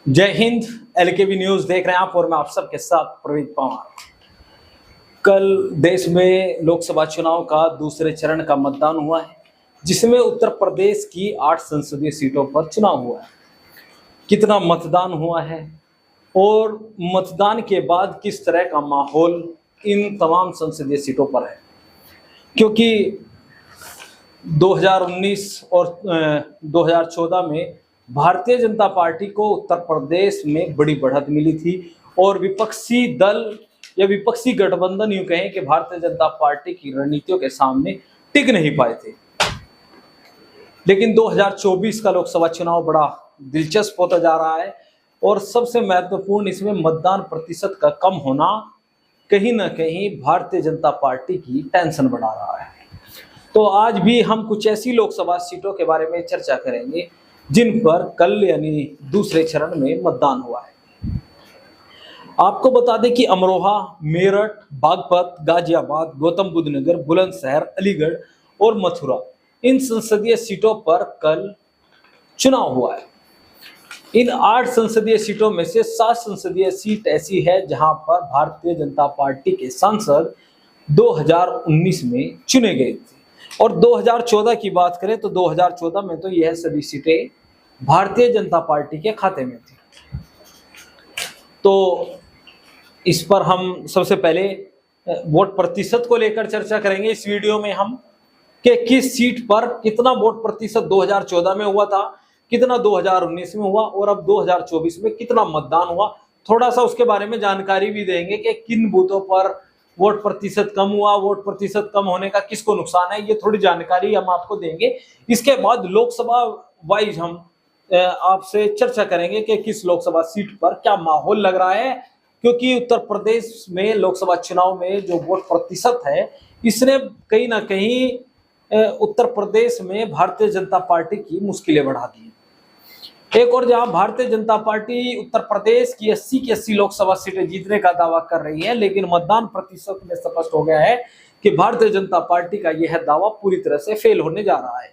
जय हिंद। एलकेबी न्यूज देख रहे हैं आप और मैं आप सबके साथ प्रवीण पवार। कल देश में लोकसभा चुनाव का दूसरे चरण का मतदान हुआ है, जिसमें उत्तर प्रदेश की 8 संसदीय सीटों पर चुनाव हुआ है। कितना मतदान हुआ है और मतदान के बाद किस तरह का माहौल इन तमाम संसदीय सीटों पर है, क्योंकि 2019 और 2014 में भारतीय जनता पार्टी को उत्तर प्रदेश में बड़ी बढ़त मिली थी और विपक्षी दल या विपक्षी गठबंधन यूं कहें कि भारतीय जनता पार्टी की रणनीतियों के सामने टिक नहीं पाए थे। लेकिन 2024 का लोकसभा चुनाव बड़ा दिलचस्प होता जा रहा है और सबसे महत्वपूर्ण इसमें मतदान प्रतिशत का कम होना कहीं ना कहीं भारतीय जनता पार्टी की टेंशन बढ़ा रहा है। तो आज भी हम कुछ ऐसी लोकसभा सीटों के बारे में चर्चा करेंगे जिन पर कल यानी दूसरे चरण में मतदान हुआ है। आपको बता दें कि अमरोहा, मेरठ, बागपत, गाजियाबाद, गौतम बुद्ध नगर, बुलंदशहर, अलीगढ़ और मथुरा इन संसदीय सीटों पर कल चुनाव हुआ है। इन 8 संसदीय सीटों में से 7 संसदीय सीट ऐसी है जहां पर भारतीय जनता पार्टी के सांसद 2019 में चुने गए थे और 2014 की बात करें तो 2014 में तो यह सभी सीटें भारतीय जनता पार्टी के खाते में थी। तो इस पर हम सबसे पहले वोट प्रतिशत को लेकर चर्चा करेंगे इस वीडियो में हम कि किस सीट पर कितना वोट प्रतिशत 2014 में हुआ था, कितना 2019 में हुआ और अब 2024 में कितना मतदान हुआ। थोड़ा सा उसके बारे में जानकारी भी देंगे कि किन बूथों पर वोट प्रतिशत कम हुआ, वोट प्रतिशत कम होने का किसको नुकसान है, ये थोड़ी जानकारी हम आपको देंगे। इसके बाद लोकसभा वाइज हम आपसे चर्चा करेंगे कि किस लोकसभा सीट पर क्या माहौल लग रहा है, क्योंकि उत्तर प्रदेश में लोकसभा चुनाव में जो वोट प्रतिशत है इसने कहीं ना कहीं उत्तर प्रदेश में भारतीय जनता पार्टी की मुश्किलें बढ़ा दी। एक और जहां भारतीय जनता पार्टी उत्तर प्रदेश की 80 की 80 लोकसभा सीटें जीतने का दावा कर रही है, लेकिन मतदान प्रतिशत में स्पष्ट हो गया है कि भारतीय जनता पार्टी का यह दावा पूरी तरह से फेल होने जा रहा है।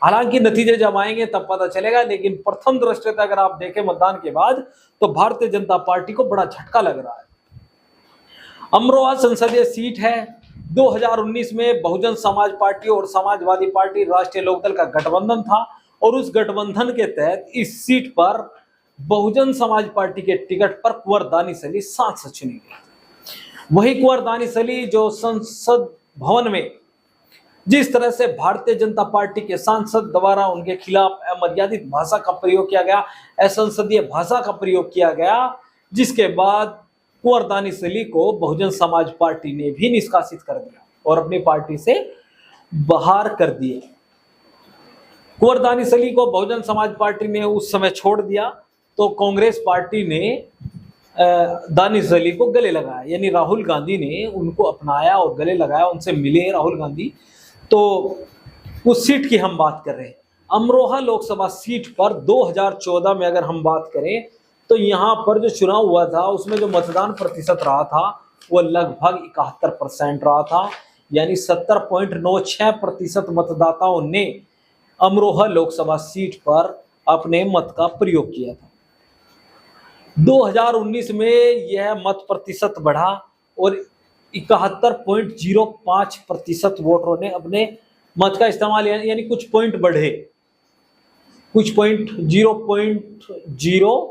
हालांकि नतीजे जब आएंगे तब पता चलेगा, लेकिन प्रथम दृष्टया अगर आप देखें मतदान के बाद तो भारतीय जनता पार्टी को बड़ा झटका लग रहा है। अमरोहा संसदीय सीट है। 2019 में बहुजन समाज पार्टी और समाजवादी पार्टी राष्ट्रीय लोकदल का गठबंधन था और उस गठबंधन के तहत इस सीट पर बहुजन समाज पार्टी के टिकट पर कुंवर दानिश अली सांसद चुने गए। वही कुंवर दानिश अली जो संसद भवन में जिस तरह से भारतीय जनता पार्टी के सांसद द्वारा उनके खिलाफ अमर्यादित भाषा का प्रयोग किया गया, असंसदीय भाषा का प्रयोग किया गया, जिसके बाद कुंवर दानिश अली को बहुजन समाज पार्टी ने भी निष्कासित कर दिया और अपनी पार्टी से बाहर कर दिया। कुंवर दानिश अली को बहुजन समाज पार्टी ने उस समय छोड़ दिया तो कांग्रेस पार्टी ने दानिश अली को गले लगाया, यानी राहुल गांधी ने उनको अपनाया और गले लगाया, उनसे मिले राहुल गांधी। तो उस सीट की हम बात कर रहे हैं। अमरोहा लोकसभा सीट पर 2014 में अगर हम बात करें तो यहाँ पर जो चुनाव हुआ था उसमें जो मतदान प्रतिशत रहा था वो लगभग 71% रहा था, यानी 70.96% मतदाताओं ने अमरोहा लोकसभा सीट पर अपने मत का प्रयोग किया था। 2019 में यह मत प्रतिशत बढ़ा और 71.05% वोटरों ने अपने मत का इस्तेमाल, यानी कुछ पॉइंट बढ़े, कुछ पॉइंट 0.0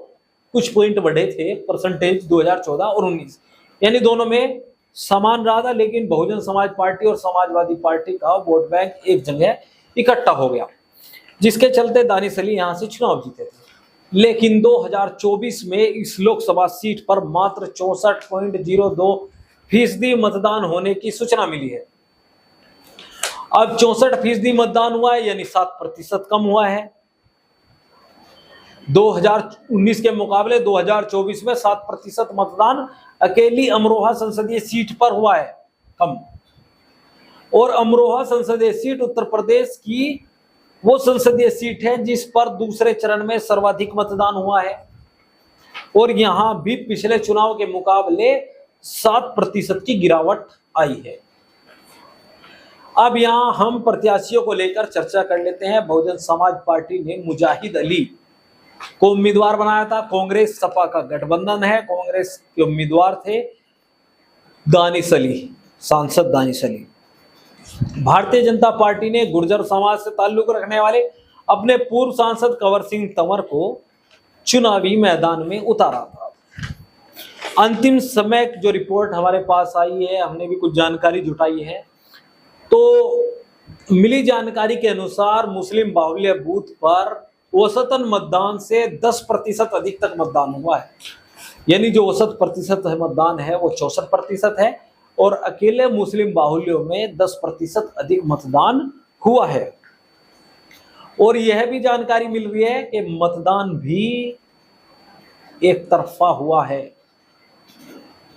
कुछ पॉइंट बढ़े थे परसेंटेज 2014 और 19, यानी दोनों में समान रहा था। लेकिन बहुजन समाज पार्टी और समाजवादी पार्टी का वोट बैंक एक जगह इकट्ठा हो गया, जिसके चलते दानिश अली यहां से चुनाव जीते थे। लेकिन 2024 में इस लोकसभा सीट पर मात्र 64.02% मतदान होने की सूचना मिली है। अब 64% मतदान हुआ है, यानी 7% कम हुआ है। 2019 के मुकाबले 2024 में 7% मतदान अकेली अमरोहा संसदीय सीट पर हुआ है कम। और अमरोहा संसदीय सीट उत्तर प्रदेश की वो संसदीय सीट है जिस पर दूसरे चरण में सर्वाधिक मतदान हुआ है और यहां भी पिछले चुनाव के मुकाबले 7% की गिरावट आई है। अब यहां हम प्रत्याशियों को लेकर चर्चा कर लेते हैं। बहुजन समाज पार्टी ने मुजाहिद अली को उम्मीदवार बनाया था। कांग्रेस सपा का गठबंधन है, कांग्रेस के उम्मीदवार थे दानिश अली, सांसद दानिश अली। भारतीय जनता पार्टी ने गुर्जर समाज से ताल्लुक रखने वाले अपने पूर्व सांसद कंवर सिंह तंवर को चुनावी मैदान में उतारा था। अंतिम समय जो रिपोर्ट हमारे पास आई है, हमने भी कुछ जानकारी जुटाई है, तो मिली जानकारी के अनुसार मुस्लिम बाहुल्य बूथ पर औसतन मतदान से 10% अधिक तक मतदान हुआ है। यानी जो औसत प्रतिशत मतदान है वो 64% है और अकेले मुस्लिम बाहुल्यों में 10% अधिक मतदान हुआ है। और यह भी जानकारी मिल रही है कि मतदान भी एक तरफा हुआ है।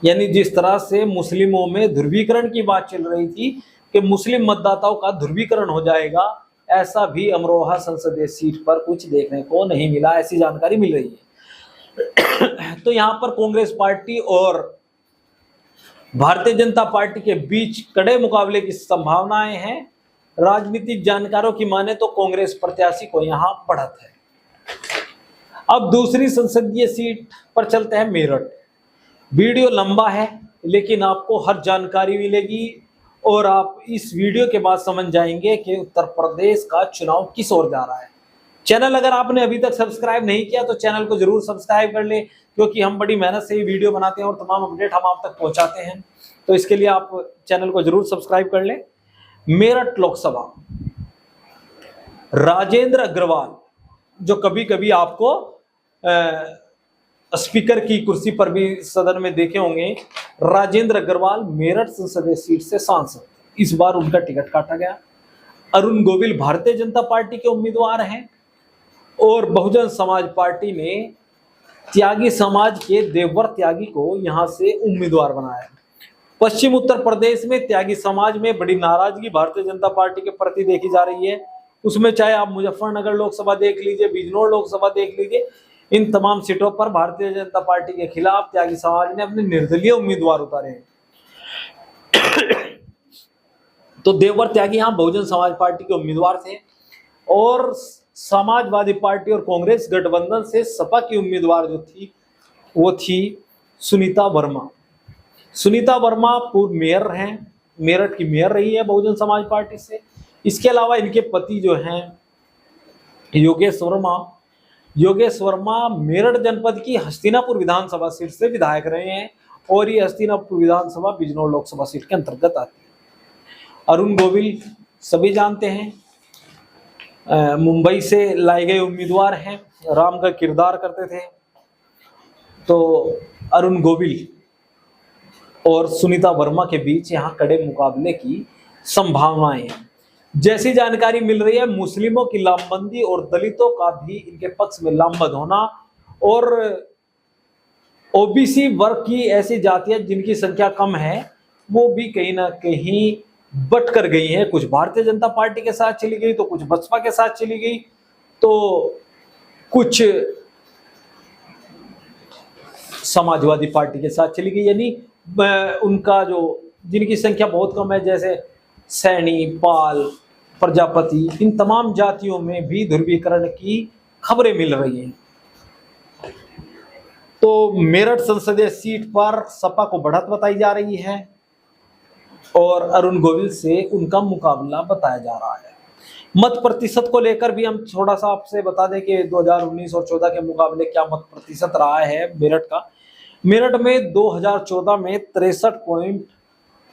यानी जिस तरह से मुस्लिमों में ध्रुवीकरण की बात चल रही थी कि मुस्लिम मतदाताओं का ध्रुवीकरण हो जाएगा, ऐसा भी अमरोहा संसदीय सीट पर कुछ देखने को नहीं मिला, ऐसी जानकारी मिल रही है। तो यहां पर कांग्रेस पार्टी और भारतीय जनता पार्टी के बीच कड़े मुकाबले की संभावनाएं हैं। राजनीतिक जानकारों की माने तो कांग्रेस प्रत्याशी को यहां बढ़त है। अब दूसरी संसदीय सीट पर चलते हैं, मेरठ। वीडियो लंबा है लेकिन आपको हर जानकारी मिलेगी और आप इस वीडियो के बाद समझ जाएंगे कि उत्तर प्रदेश का चुनाव किस ओर जा रहा है। चैनल अगर आपने अभी तक सब्सक्राइब नहीं किया तो चैनल को जरूर सब्सक्राइब कर ले, क्योंकि हम बड़ी मेहनत से ये वीडियो बनाते हैं और तमाम अपडेट हम आप तक पहुंचाते हैं। तो इसके लिए आप चैनल को जरूर सब्सक्राइब कर ले। मेरठ लोकसभा, राजेंद्र अग्रवाल, जो कभी कभी आपको स्पीकर की कुर्सी पर भी सदन में देखे होंगे, राजेंद्र अग्रवाल मेरठ संसदीय सीट से सांसद, इस बार उनका टिकट काटा गया। अरुण गोविल भारतीय जनता पार्टी के उम्मीदवार हैं और बहुजन समाज पार्टी ने त्यागी समाज के देवव्रत त्यागी को यहां से उम्मीदवार बनाया। पश्चिम उत्तर प्रदेश में त्यागी समाज में बड़ी नाराजगी भारतीय जनता पार्टी के प्रति देखी जा रही है। उसमें चाहे आप मुजफ्फरनगर लोकसभा देख लीजिए, बिजनौर लोकसभा देख लीजिए, इन तमाम सीटों पर भारतीय जनता पार्टी के खिलाफ त्यागी समाज ने अपने निर्दलीय उम्मीदवार उतारे हैं। तो देवव्रत त्यागी यहां बहुजन समाज पार्टी के उम्मीदवार थे और समाजवादी पार्टी और कांग्रेस गठबंधन से सपा की उम्मीदवार जो थी वो थी सुनीता वर्मा। सुनीता वर्मा पूर्व मेयर हैं, मेरठ की मेयर रही है बहुजन समाज पार्टी से। इसके अलावा इनके पति जो हैं योगेश वर्मा मेरठ जनपद की हस्तिनापुर विधानसभा सीट से विधायक रहे हैं और ये हस्तिनापुर विधानसभा बिजनौर लोकसभा सीट के अंतर्गत आती है। अरुण गोविल सभी जानते हैं, मुंबई से लाए गए उम्मीदवार हैं, राम का किरदार करते थे। तो अरुण गोविल और सुनीता वर्मा के बीच यहाँ कड़े मुकाबले की संभावनाएं हैं। जैसी जानकारी मिल रही है, मुस्लिमों की लामबंदी और दलितों का भी इनके पक्ष में लामबंद होना और ओबीसी वर्ग की ऐसी जातियां जिनकी संख्या कम है वो भी कहीं ना कहीं बट कर गई हैं। कुछ भारतीय जनता पार्टी के साथ चली गई तो कुछ बसपा के साथ चली गई, तो कुछ समाजवादी पार्टी के साथ चली गई। यानी उनका जो जिनकी संख्या बहुत कम है, जैसे सैनी, पाल, प्रजापति, इन तमाम जातियों में भी ध्रुवीकरण की खबरें मिल रही हैं। तो मेरठ संसदीय सीट पर सपा को बढ़त बताई जा रही है और अरुण गोविल से उनका मुकाबला बताया जा रहा है। मत प्रतिशत को लेकर भी हम थोड़ा सा आपसे बता दें कि 2019 और 14 के मुकाबले क्या मत प्रतिशत रहा है मेरठ का। मेरठ में 2014 में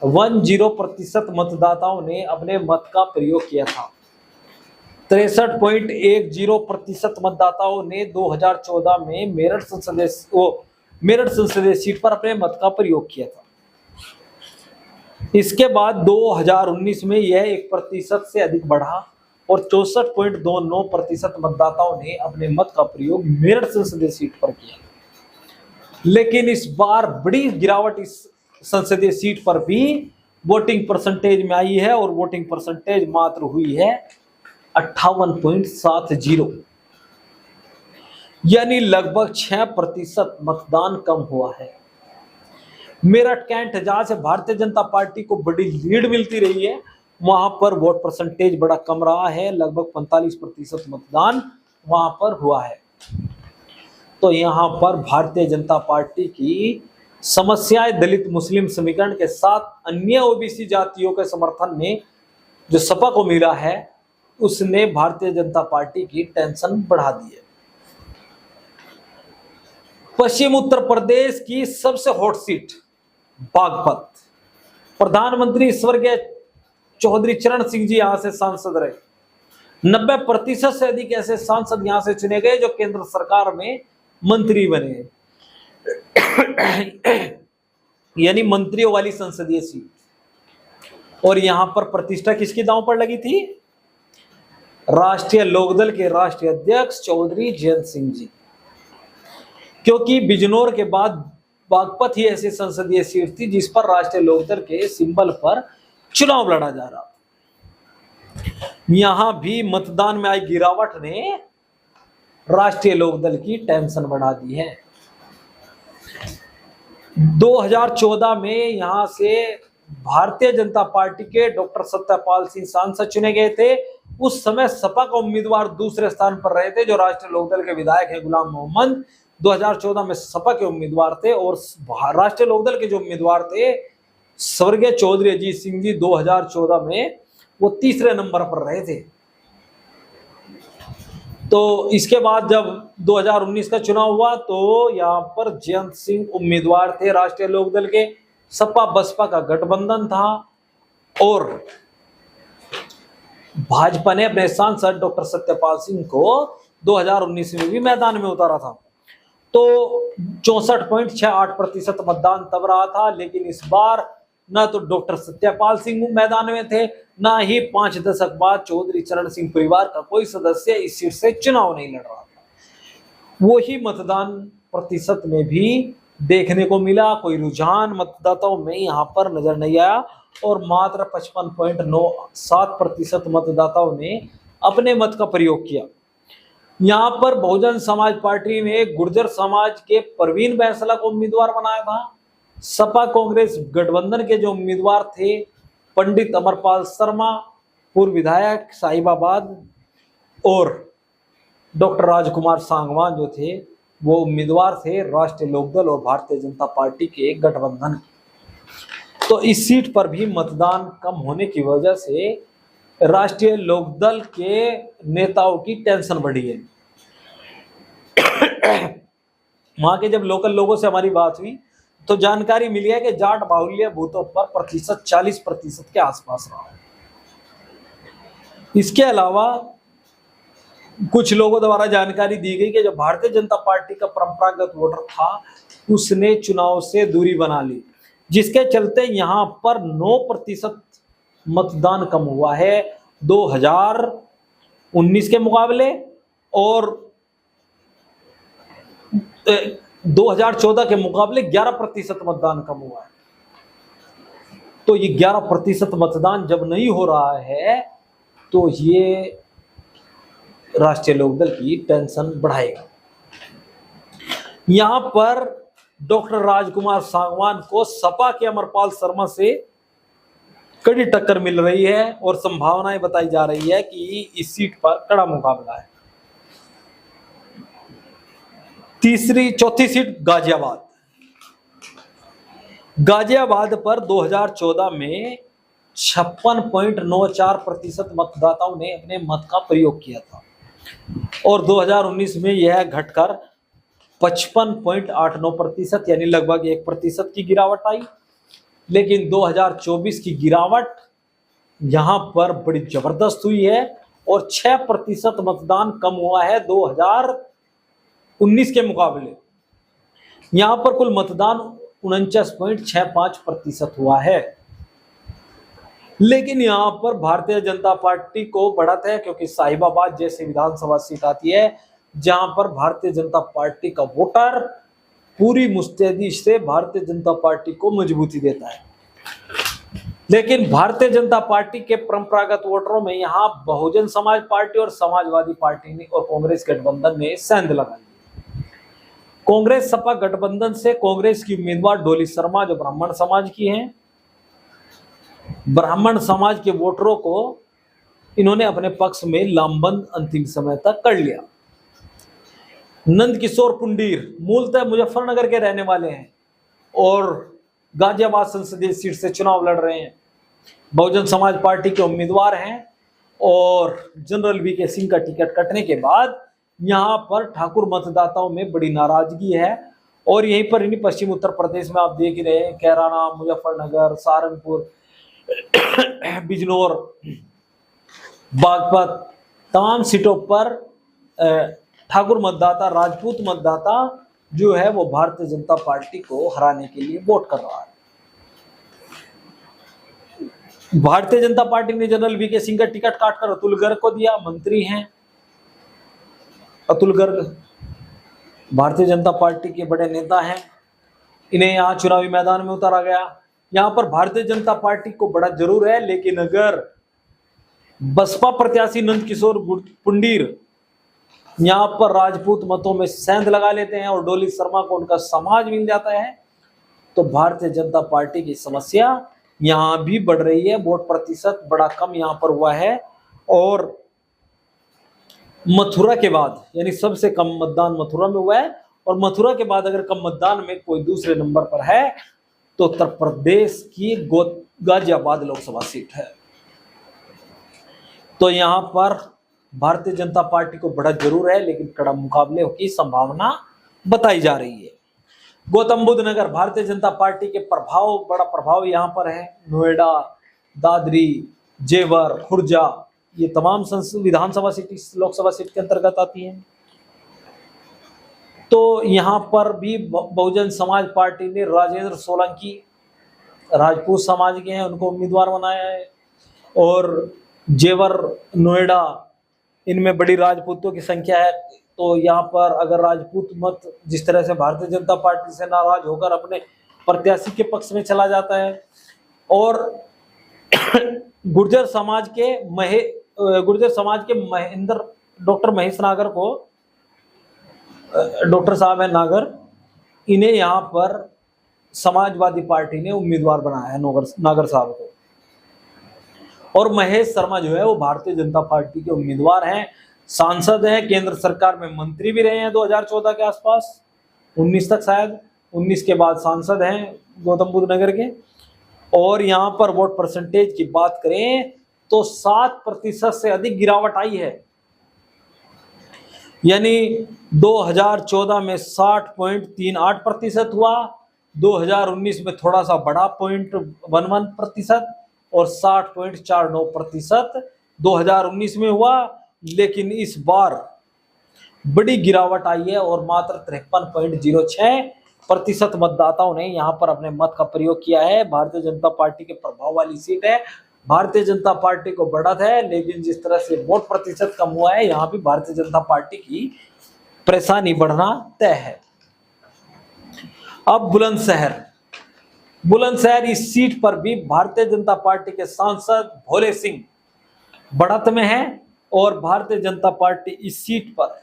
63.10% मतदाताओं ने अपने मत का प्रयोग किया था। 63.10% मतदाताओं ने 2014 में मेरठ संसदीय सीट पर अपने मत का प्रयोग किया था। इसके बाद 2019 में यह 1% से अधिक बढ़ा और 64.29% मतदाताओं ने अपने मत का प्रयोग मेरठ संसदीय सीट पर किया। लेकिन इस बार बड़ी गिरावट इस संसदीय सीट पर भी वोटिंग परसेंटेज में आई है और वोटिंग परसेंटेज मात्र हुई है 58.70, यानी लगभग 6% मतदान कम हुआ है। मेरठ कैंट जहां से भारतीय जनता पार्टी को बड़ी लीड मिलती रही है, वहां पर वोट परसेंटेज बड़ा कम रहा है, लगभग 45% मतदान वहां पर हुआ है। तो यहाँ पर भारतीय जनता पार्टी की समस्याएं दलित मुस्लिम समीकरण के साथ अन्य ओबीसी जातियों के समर्थन में जो सपा को मिला है, उसने भारतीय जनता पार्टी की टेंशन बढ़ा दी है। पश्चिम उत्तर प्रदेश की सबसे हॉट सीट बागपत, प्रधानमंत्री स्वर्गीय चौधरी चरण सिंह जी यहां से सांसद रहे। 90% से अधिक ऐसे सांसद यहां से चुने गए जो केंद्र सरकार में मंत्री बने, यानी मंत्रियों वाली संसदीय सीट। और यहां पर प्रतिष्ठा किसकी दांव पर लगी थी? राष्ट्रीय लोकदल के राष्ट्रीय अध्यक्ष चौधरी जयंत सिंह जी, क्योंकि बिजनौर के बाद बागपत ही ऐसी संसदीय सीट थी जिस पर राष्ट्रीय लोकदल के सिंबल पर चुनाव लड़ा जा रहा। यहां भी मतदान में आई गिरावट ने राष्ट्रीय लोकदल की टेंशन बढ़ा दी है। 2014 में यहां से भारतीय जनता पार्टी के डॉक्टर सत्यपाल सिंह सांसद चुने गए थे। उस समय सपा का उम्मीदवार दूसरे स्थान पर रहे थे, जो राष्ट्रीय लोकदल के विधायक हैं गुलाम मोहम्मद, 2014 में सपा के उम्मीदवार थे। और राष्ट्रीय लोकदल के जो उम्मीदवार थे स्वर्गीय चौधरी अजीत सिंह जी, 2014 में वो तीसरे नंबर पर रहे थे। तो इसके बाद जब 2019 का चुनाव हुआ तो यहाँ पर जयंत सिंह उम्मीदवार थे राष्ट्रीय लोकदल के। सपा बसपा का गठबंधन था और भाजपा ने अपने सांसद डॉक्टर सत्यपाल सिंह को 2019 में भी मैदान में उतारा था। तो 64.68% मतदान तब रहा था, लेकिन इस बार ना तो डॉक्टर सत्यपाल सिंह मैदान में थे, ना ही 5 दशक बाद चौधरी चरण सिंह परिवार का कोई सदस्य इस सीट से चुनाव नहीं लड़ रहा था। वही मतदान प्रतिशत में भी देखने को मिला, कोई रुझान मतदाताओं में यहाँ पर नजर नहीं आया और मात्र 55.97% मतदाताओं ने अपने मत का प्रयोग किया। यहाँ पर बहुजन समाज पार्टी ने गुर्जर समाज के परवीन बैंसला को उम्मीदवार बनाया था। सपा कांग्रेस गठबंधन के जो उम्मीदवार थे पंडित अमरपाल शर्मा, पूर्व विधायक साहिबाबाद, और डॉक्टर राजकुमार सांगवान जो थे वो उम्मीदवार थे राष्ट्रीय लोकदल और भारतीय जनता पार्टी के गठबंधन। तो इस सीट पर भी मतदान कम होने की वजह से राष्ट्रीय लोकदल के नेताओं की टेंशन बढ़ी है। वहां के जब लोकल लोगों से हमारी बात हुई तो जानकारी मिली है कि जाट बाहुल्य बूथों पर प्रतिशत 40% के आसपास रहा। इसके अलावा कुछ लोगों द्वारा जानकारी दी गई कि जो भारतीय जनता पार्टी का परंपरागत वोटर था उसने चुनाव से दूरी बना ली, जिसके चलते यहां पर 9% मतदान कम हुआ है 2019 के मुकाबले, और 2014 के मुकाबले 11% मतदान कम हुआ है। तो ये 11% मतदान जब नहीं हो रहा है तो ये राष्ट्रीय लोकदल की टेंशन बढ़ाएगा। यहां पर डॉक्टर राजकुमार सांगवान को सपा के अमरपाल शर्मा से कड़ी टक्कर मिल रही है और संभावनाएं बताई जा रही है कि इस सीट पर कड़ा मुकाबला है। चौथी सीट गाजियाबाद पर 2014 में 56.94% मतदाताओं ने अपने मत का प्रयोग किया था और 2019 में यह घटकर 55.89% यानी लगभग 1% की गिरावट आई। लेकिन 2024 की गिरावट यहां पर बड़ी जबरदस्त हुई है और 6% मतदान कम हुआ है 2019 के मुकाबले। यहां पर कुल मतदान 49.65% हुआ है। लेकिन यहां पर भारतीय जनता पार्टी को बढ़त है, क्योंकि साहिबाबाद जैसी विधानसभा सीट आती है जहां पर भारतीय जनता पार्टी का वोटर पूरी मुस्तैदी से भारतीय जनता पार्टी को मजबूती देता है। लेकिन भारतीय जनता पार्टी के परंपरागत वोटरों में यहां बहुजन समाज पार्टी और समाजवादी पार्टी ने और कांग्रेस गठबंधन ने सेंध लगाई। कांग्रेस सपा गठबंधन से कांग्रेस की उम्मीदवार डोली शर्मा जो ब्राह्मण समाज की हैं, ब्राह्मण समाज के वोटरों को इन्होंने अपने पक्ष में लामबंद अंतिम समय तक कर लिया। नंद किशोर पुंडीर मूलतः मुजफ्फरनगर के रहने वाले हैं और गाजियाबाद संसदीय सीट से चुनाव लड़ रहे हैं। बहुजन समाज पार्टी के उम्मीदवार हैं और जनरल वीके सिंह का टिकट कटने के बाद यहाँ पर ठाकुर मतदाताओं में बड़ी नाराजगी है। और यहीं पर इन्हीं पश्चिम उत्तर प्रदेश में आप देख रहे हैं, कैराना, मुजफ्फरनगर, सहारनपुर, बिजनौर, बागपत, तमाम सीटों पर ठाकुर मतदाता, राजपूत मतदाता जो है वो भारतीय जनता पार्टी को हराने के लिए वोट कर रहा है। भारतीय जनता पार्टी ने जनरल वीके सिंह का टिकट काटकर अतुल गर्ग को दिया। मंत्री हैं अतुल गर्ग, भारतीय जनता पार्टी के बड़े नेता हैं। इन्हें यहाँ चुनावी मैदान में उतारा गया। यहाँ पर भारतीय जनता पार्टी को बड़ा जरूर है, लेकिन अगर बसपा प्रत्याशी नंद किशोर पुंडीर यहाँ पर राजपूत मतों में सेंध लगा लेते हैं और डोली शर्मा को उनका समाज मिल जाता है, तो भारतीय जनता पार्टी की समस्या यहाँ भी बढ़ रही है। वोट प्रतिशत बड़ा कम यहाँ पर हुआ है और मथुरा के बाद, यानी सबसे कम मतदान मथुरा में हुआ है, और मथुरा के बाद अगर कम मतदान में कोई दूसरे नंबर पर है तो उत्तर प्रदेश की गाजियाबाद लोकसभा सीट है। तो यहाँ पर भारतीय जनता पार्टी को बड़ा जरूर है, लेकिन कड़ा मुकाबले की संभावना बताई जा रही है। गौतम बुद्ध नगर, भारतीय जनता पार्टी के बड़ा प्रभाव यहाँ पर है। नोएडा, दादरी, जेवर, खुर्जा, ये तमाम विधानसभा सीट लोकसभा सीट के अंतर्गत आती हैं। तो यहाँ पर भी बहुजन समाज पार्टी ने राजेंद्र सोलंकी, राजपूत समाज के हैं, उनको उम्मीदवार बनाया है। और जेवर, नोएडा, इनमें बड़ी राजपूतों की संख्या है। तो यहाँ पर अगर राजपूत मत जिस तरह से भारतीय जनता पार्टी से नाराज होकर अपने प्रत्याशी के पक्ष में चला जाता है, और गुर्जर समाज के महेंद्र, डॉक्टर महेश नागर को, डॉक्टर साहब है नागर, इन्हें यहाँ पर समाजवादी पार्टी ने उम्मीदवार बनाया है, नागर साहब को। और महेश शर्मा जो है वो भारतीय जनता पार्टी के उम्मीदवार हैं, सांसद हैं, केंद्र सरकार में मंत्री भी रहे हैं 2014 के आसपास, 19 तक शायद, 19 के बाद सांसद हैं गौतम बुद्ध नगर के। और यहाँ पर वोट परसेंटेज की बात करें तो 7% से अधिक गिरावट आई है, यानी 2014 में 60.38% हुआ, 2019 में थोड़ा सा बढ़ा 0.11% और 60.49% 2019 में हुआ। लेकिन इस बार बड़ी गिरावट आई है और मात्र 53.06% मतदाताओं ने यहाँ पर अपने मत का प्रयोग किया है। भारतीय जनता पार्टी के प्रभाव वाली सीट है, भारतीय जनता पार्टी को बढ़त है, लेकिन जिस तरह से वोट प्रतिशत कम हुआ है, यहाँ भी भारतीय जनता पार्टी की परेशानी बढ़ना तय है। अब बुलंदशहर, इस सीट पर भी भारतीय जनता पार्टी के सांसद भोले सिंह बढ़त में है और भारतीय जनता पार्टी इस सीट पर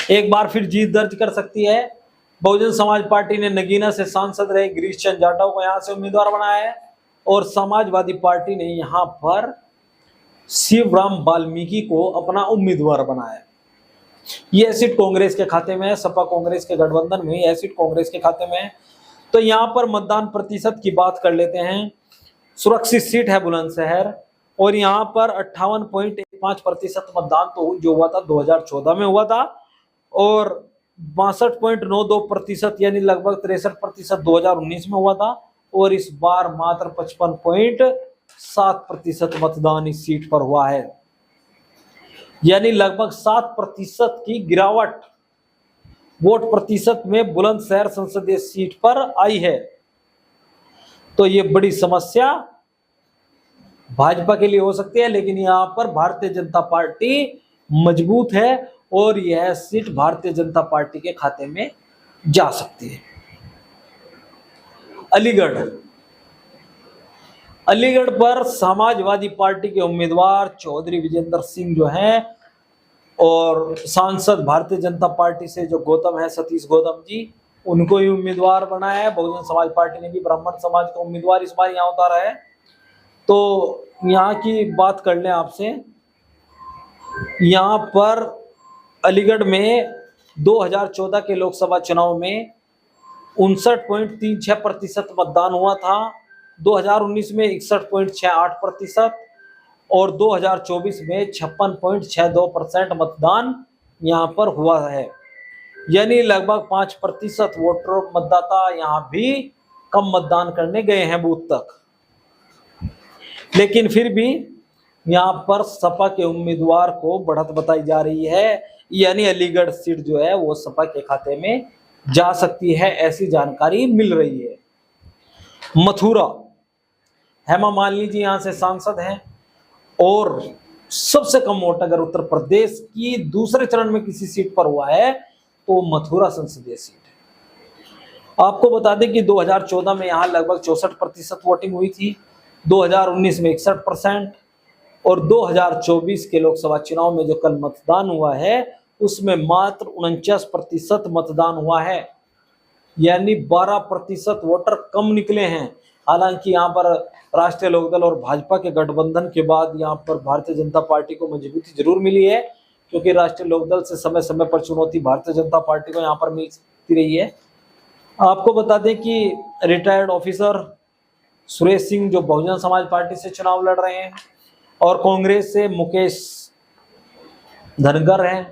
एक बार फिर जीत दर्ज कर सकती है। बहुजन समाज पार्टी ने नगीना से सांसद रहे गिरीश चंद जाटव को यहां से उम्मीदवार बनाया है और समाजवादी पार्टी ने यहां पर शिवराम वाल्मीकि को अपना उम्मीदवार बनाया है। यह सीट कांग्रेस के खाते में है, सपा कांग्रेस के गठबंधन में यह सीट कांग्रेस के खाते में है। तो यहां पर मतदान प्रतिशत की बात कर लेते हैं। सुरक्षित सीट है बुलंदशहर और यहाँ पर 58.15% मतदान तो जो हुआ था 2014 में हुआ था और 62.92% यानी लगभग 63% 2019 में हुआ था और इस बार मात्र 55.7% मतदान इस सीट पर हुआ है, यानी लगभग 7% की गिरावट वोट प्रतिशत में बुलंदशहर संसदीय सीट पर आई है। तो ये बड़ी समस्या भाजपा के लिए हो सकती है, लेकिन यहाँ पर भारतीय जनता पार्टी मजबूत है और यह सीट भारतीय जनता पार्टी के खाते में जा सकती है। अलीगढ़ पर समाजवादी पार्टी के उम्मीदवार चौधरी विजेंद्र सिंह जो हैं और सांसद भारतीय जनता पार्टी से जो गौतम है, सतीश गौतम जी, उनको ही उम्मीदवार बनाया है। बहुजन समाज पार्टी ने भी ब्राह्मण समाज का उम्मीदवार इस बार यहाँ उतारा है। तो यहाँ की बात कर लें आपसे यहाँ पर अलीगढ़ में 2014 के लोकसभा चुनाव में 59.36% मतदान हुआ था, 2019 में 61.68% और 2024 में 56.62% मतदान यहाँ पर हुआ है। यानी लगभग 5% वोटर मतदाता यहाँ भी कम मतदान करने गए हैं बूथ तक। लेकिन फिर भी यहाँ पर सपा के उम्मीदवार को बढ़त बताई जा रही है, यानी अलीगढ़ सीट जो है वो सपा के खाते में जा सकती है, ऐसी जानकारी मिल रही है। मथुरा, हेमा मालिनी जी यहाँ से सांसद हैं और सबसे कम वोट अगर उत्तर प्रदेश की दूसरे चरण में किसी सीट पर हुआ है तो मथुरा संसदीय सीट है। आपको बता दें कि 2014 में यहाँ लगभग 64% वोटिंग हुई थी, 2019 में 61% और 2024 के लोकसभा चुनाव में जो कल मतदान हुआ है उसमें मात्र 49% मतदान हुआ है, यानी 12% वोटर कम निकले हैं। हालांकि यहाँ पर राष्ट्रीय लोकदल और भाजपा के गठबंधन के बाद यहाँ पर भारतीय जनता पार्टी को मजबूती जरूर मिली है, क्योंकि राष्ट्रीय लोकदल से समय समय पर चुनौती भारतीय जनता पार्टी को यहाँ पर मिलती रही है। आपको बता दें कि रिटायर्ड ऑफिसर सुरेश सिंह जो बहुजन समाज पार्टी से चुनाव लड़ रहे हैं और कांग्रेस से मुकेश धनगर हैं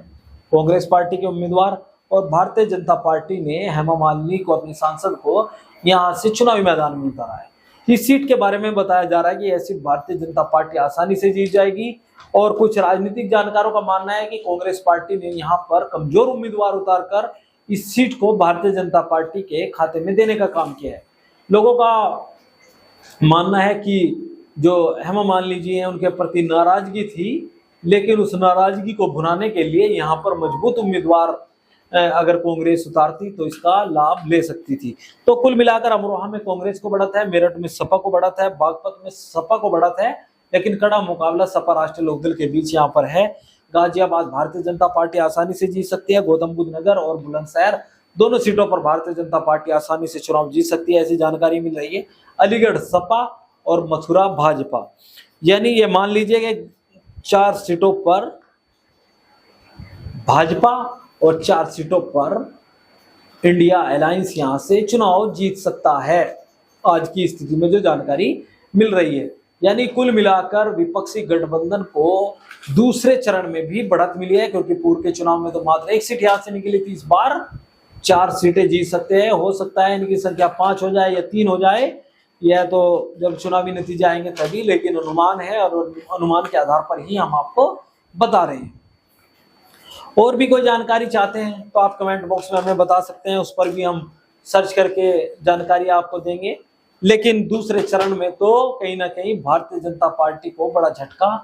कांग्रेस पार्टी के उम्मीदवार, और भारतीय जनता पार्टी ने हेमा मालिनी को अपनी सांसद को यहां से चुनावी मैदान में उतारा है। इस सीट के बारे में बताया जा रहा है कि यह सीट भारतीय जनता पार्टी आसानी से जीत जाएगी और कुछ राजनीतिक जानकारों का मानना है कि कांग्रेस पार्टी ने यहां पर कमजोर उम्मीदवार उतारकर इस सीट को भारतीय जनता पार्टी के खाते में देने का काम किया है। लोगों का मानना है कि जो हेमा मालिनी जी हैं उनके प्रति नाराजगी थी, लेकिन उस नाराजगी को भुनाने के लिए यहाँ पर मजबूत उम्मीदवार अगर कांग्रेस उतारती तो इसका लाभ ले सकती थी। तो कुल मिलाकर अमरोहा में कांग्रेस को बढ़त है, मेरठ में सपा को बढ़त है, बागपत में सपा को बढ़त है, लेकिन कड़ा मुकाबला सपा राष्ट्रीय लोकदल के बीच यहाँ पर है। गाजियाबाद भारतीय जनता पार्टी आसानी से जीत सकती है, गौतम बुद्ध नगर और बुलंदशहर दोनों सीटों पर भारतीय जनता पार्टी आसानी से चुनाव जीत सकती है, ऐसी जानकारी मिल रही है। अलीगढ़ सपा और मथुरा भाजपा, यानी ये मान लीजिए कि 4 सीटों पर भाजपा और 4 सीटों पर इंडिया अलायंस यहां से चुनाव जीत सकता है, आज की स्थिति में जो जानकारी मिल रही है। यानी कुल मिलाकर विपक्षी गठबंधन को दूसरे चरण में भी बढ़त मिली है, क्योंकि पूर्व के चुनाव में तो मात्र 1 सीट यहां से निकली थी, इस बार 4 सीटें जीत सकते हैं। हो सकता है इनकी संख्या 5 हो जाए या 3 हो जाए, यह तो जब चुनावी नतीजे आएंगे तभी, लेकिन अनुमान है और अनुमान के आधार पर ही हम आपको बता रहे हैं। और भी कोई जानकारी चाहते हैं तो आप कमेंट बॉक्स में हमें बता सकते हैं, उस पर भी हम सर्च करके जानकारी आपको देंगे। लेकिन दूसरे चरण में तो कहीं ना कहीं भारतीय जनता पार्टी को बड़ा झटका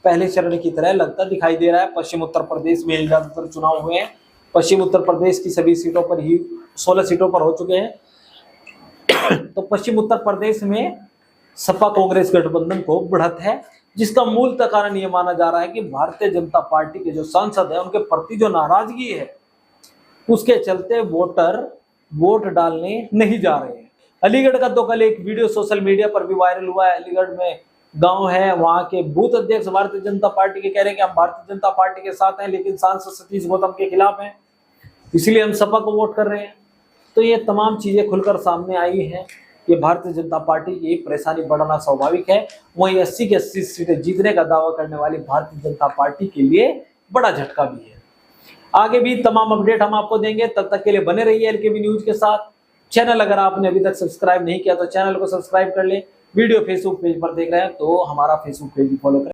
पहले चरण की तरह लगता दिखाई दे रहा है। पश्चिम उत्तर प्रदेश में ज्यादातर चुनाव हुए हैं, पश्चिम उत्तर प्रदेश की सभी सीटों पर ही 16 सीटों पर हो चुके हैं। तो पश्चिम उत्तर प्रदेश में सपा कांग्रेस गठबंधन को बढ़त है, जिसका मूल कारण यह माना जा रहा है कि भारतीय जनता पार्टी के जो सांसद हैं उनके प्रति जो नाराजगी है उसके चलते वोटर वोट डालने नहीं जा रहे हैं। अलीगढ़ का तो कल एक वीडियो सोशल मीडिया पर भी वायरल हुआ है। अलीगढ़ में गांव है, वहां के बूथ अध्यक्ष भारतीय जनता पार्टी के कह रहे हैं कि हम भारतीय जनता पार्टी के साथ हैं, लेकिन सांसद सतीश गौतम के खिलाफ हैं, इसलिए हम सपा को वोट कर रहे हैं। तो ये तमाम चीजें खुलकर सामने आई हैं। ये भारतीय जनता पार्टी की परेशानी बढ़ना स्वाभाविक है। वहीं 80 की 80 सीटें जीतने का दावा करने वाली भारतीय जनता पार्टी के लिए बड़ा झटका भी है। आगे भी तमाम अपडेट हम आपको देंगे, तब तक के लिए बने रहिए एलकेबी न्यूज के साथ। चैनल अगर आपने अभी तक सब्सक्राइब नहीं किया तो चैनल को सब्सक्राइब कर ले। वीडियो फेसबुक पेज पर देख रहे हैं तो हमारा फेसबुक पेज भी फॉलो करें।